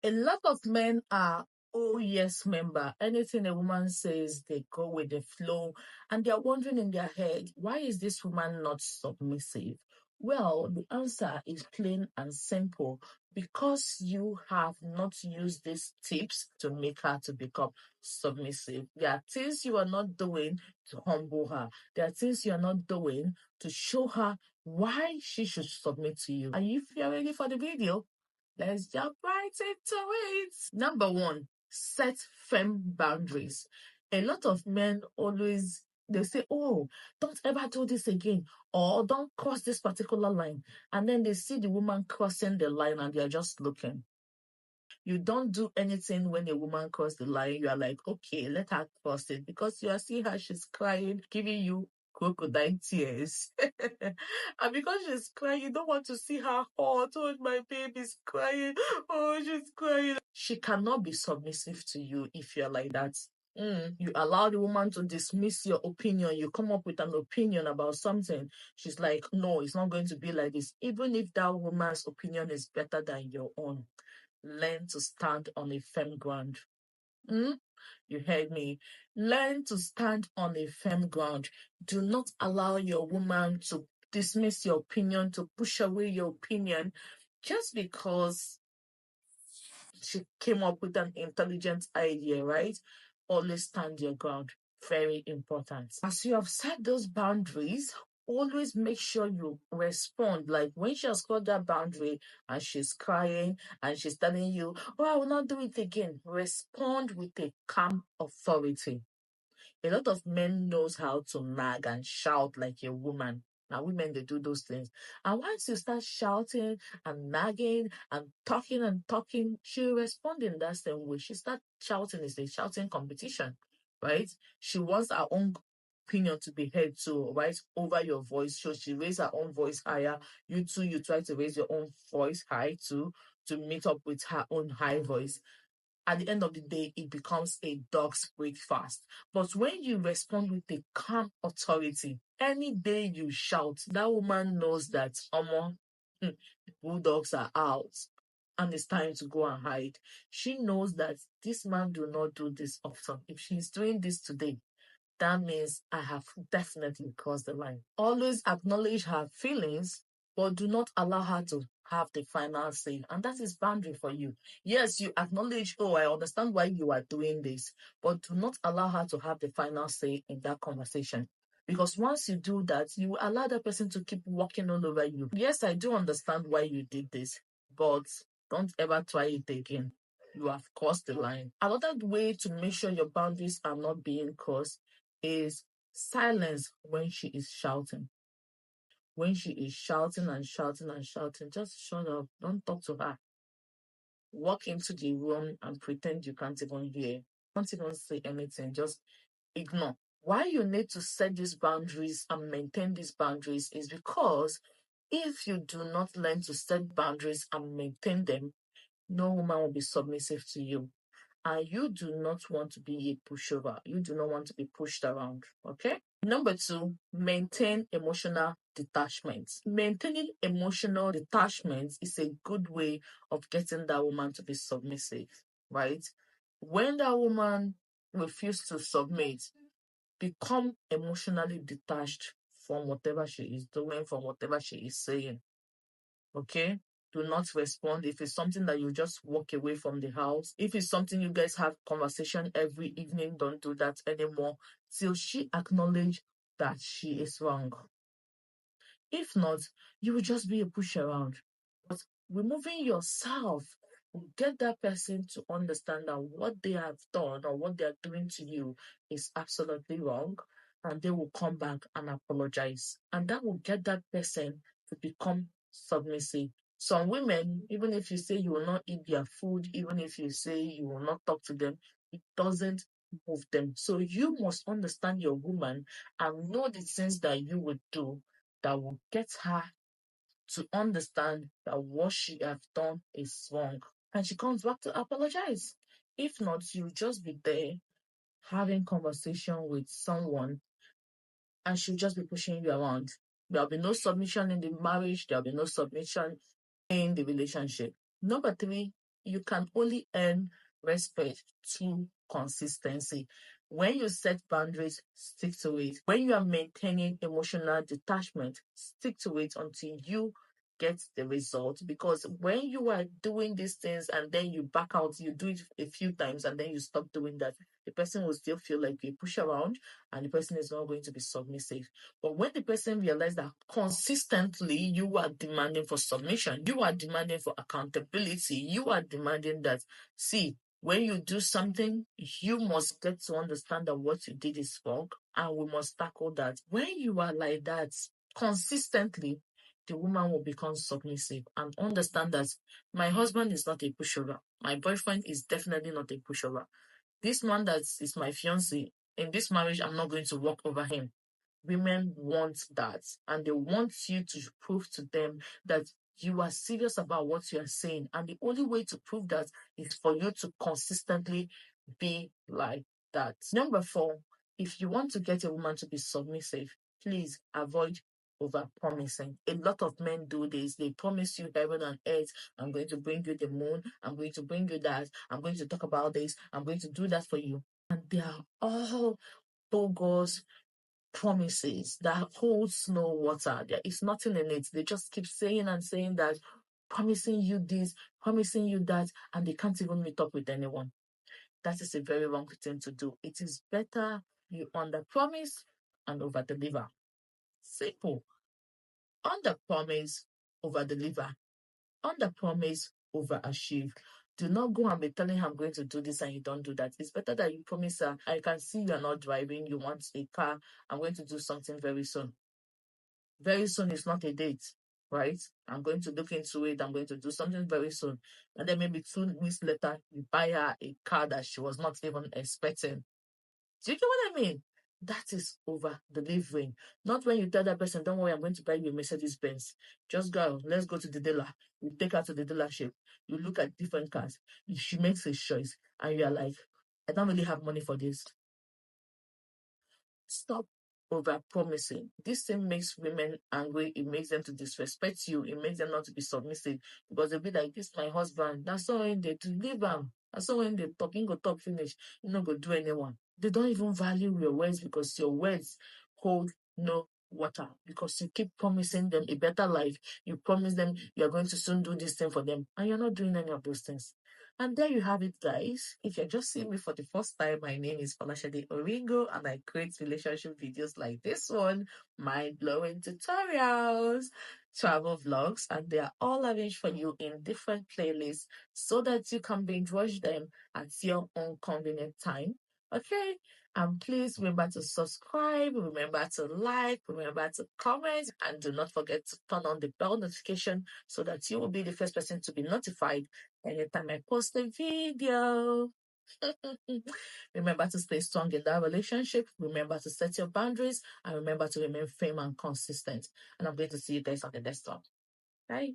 A lot of men are oh yes member. Anything a woman says, they go with the flow, and they're wondering in their head, why is this woman not submissive? Well, the answer is plain and simple. Because you have not used these tips to make her to become submissive. There are things you are not doing to humble her. There are things you are not doing to show her why she should submit to you. And if you're ready for the video, let's jump right into it. Number one, set firm boundaries. A lot of men always they say, oh, don't ever do this again, or don't cross this particular line. And then they see the woman crossing the line and they're just looking. You don't do anything when a woman crosses the line. You are like, okay, let her cross it, because you are seeing her, she's crying, giving you crocodile tears. And because she's crying, you don't want to see her hurt. Oh, my baby's crying. Oh, she's crying. She cannot be submissive to you if you're like that. You allow the woman to dismiss your opinion. You come up with an opinion about something. She's like, no, it's not going to be like this. Even if that woman's opinion is better than your own, learn to stand on a firm ground. You heard me. Learn to stand on a firm ground. Do not allow your woman to dismiss your opinion, to push away your opinion, just because she came up with an intelligent idea, right? Always stand your ground. Very important. As you have set those boundaries, always make sure you respond. Like when she has got that boundary and she's crying and she's telling you, oh, I will not do it again. Respond with a calm authority. A lot of men knows how to nag and shout like a woman. Now, women, they do those things. And once you start shouting and nagging and talking, she'll respond in that same way. She start shouting. It's a shouting competition, right? She wants her own opinion to be heard too, right? Over your voice. So she raise her own voice higher. You too, you try to raise your own voice high too, to meet up with her own high voice. At the end of the day, it becomes a dog's breakfast. But when you respond with a calm authority, any day you shout, that woman knows that the bulldogs are out and it's time to go and hide. She knows that this man do not do this often. If she's doing this today, that means I have definitely crossed the line. Always acknowledge her feelings, but do not allow her to have the final say. And that is boundary for you. Yes, you acknowledge, oh, I understand why you are doing this, but do not allow her to have the final say in that conversation. Because once you do that, you will allow that person to keep walking all over you. Yes, I do understand why you did this, but don't ever try it again. You have crossed the line. Another way to make sure your boundaries are not being crossed is silence when she is shouting. When she is shouting and shouting and shouting, just shut up. Don't talk to her. Walk into the room and pretend you can't even hear. Don't even say anything. Just ignore. Why you need to set these boundaries and maintain these boundaries is because if you do not learn to set boundaries and maintain them, no woman will be submissive to you. And you do not want to be a pushover. You do not want to be pushed around. Okay? Number 2, maintain emotional detachment. Maintaining emotional detachment is a good way of getting that woman to be submissive, right? When that woman refuses to submit, become emotionally detached from whatever she is doing, from whatever she is saying. Okay? Do not respond. If it's something that you just walk away from the house, if it's something you guys have conversation every evening, don't do that anymore till she acknowledge that she is wrong. If not, you will just be a push around. But removing yourself will get that person to understand that what they have done or what they are doing to you is absolutely wrong, and they will come back and apologize. And that will get that person to become submissive. Some women, even if you say you will not eat their food, even if you say you will not talk to them, it doesn't move them. So you must understand your woman and know the things that you would do that will get her to understand that what she has done is wrong. And she comes back to apologize. If not, you'll just be there having conversation with someone and she'll just be pushing you around. There'll be no submission in the marriage. There'll be no submission in the relationship. Number 3, You can only earn respect through consistency. When you set boundaries, stick to it. When you are maintaining emotional detachment, stick to it until you get the result. Because when you are doing these things and then you back out, you do it a few times and then you stop doing that, the person will still feel like you push around and the person is not going to be submissive. But when the person realizes that consistently you are demanding for submission, you are demanding for accountability, you are demanding that, see, when you do something, you must get to understand that what you did is wrong and we must tackle that. When you are like that consistently, the woman will become submissive and understand that my husband is not a pushover. My boyfriend is definitely not a pushover. This man that is my fiance, in this marriage, I'm not going to walk over him. Women want that, and they want you to prove to them that you are serious about what you are saying. And the only way to prove that is for you to consistently be like that. Number 4, if you want to get a woman to be submissive, please avoid over promising. A lot of men do this. They promise you heaven and earth. I'm going to bring you the moon. I'm going to bring you that. I'm going to talk about this. I'm going to do that for you. And they are all bogus promises that holds no water. There is nothing in it. They just keep saying and saying that, promising you this, promising you that, and they can't even meet up with anyone. That is a very wrong thing to do. It is better you under promise and over deliver. Simple. Under promise, over deliver. Under promise, over achieve. Do not go and be telling her I'm going to do this and you don't do that. It's better that you promise her, I can see you're not driving, you want a car, I'm going to do something very soon. Very soon is not a date, right? I'm going to look into it, I'm going to do something very soon. And then maybe 2 weeks later, you buy her a car that she was not even expecting. Do you get what I mean? That is over delivering. Not when you tell that person, don't worry, I'm going to buy you a Mercedes Benz. Just go, let's go to the dealer. You take her to the dealership. You look at different cars. She makes a choice. And you're like, I don't really have money for this. Stop over promising. This thing makes women angry. It makes them to disrespect you. It makes them not to be submissive because they'll be like, this my husband. That's all when they deliver him. That's all when they talking go talk finish. You not go do anyone. They don't even value your words because your words hold no water because you keep promising them a better life. You promise them you're going to soon do this thing for them and you're not doing any of those things. And there you have it, guys. If you're just seeing me for the first time, my name is Oringoshade Oringo, and I create relationship videos like this one, mind-blowing tutorials, travel vlogs, and they are all arranged for you in different playlists so that you can binge watch them at your own convenient time. Okay? And please remember to subscribe, remember to like, remember to comment, and do not forget to turn on the bell notification so that you will be the first person to be notified anytime I post a video. Remember to stay strong in that relationship. Remember to set your boundaries and remember to remain firm and consistent. And I'm going to see you guys on the next one. Bye.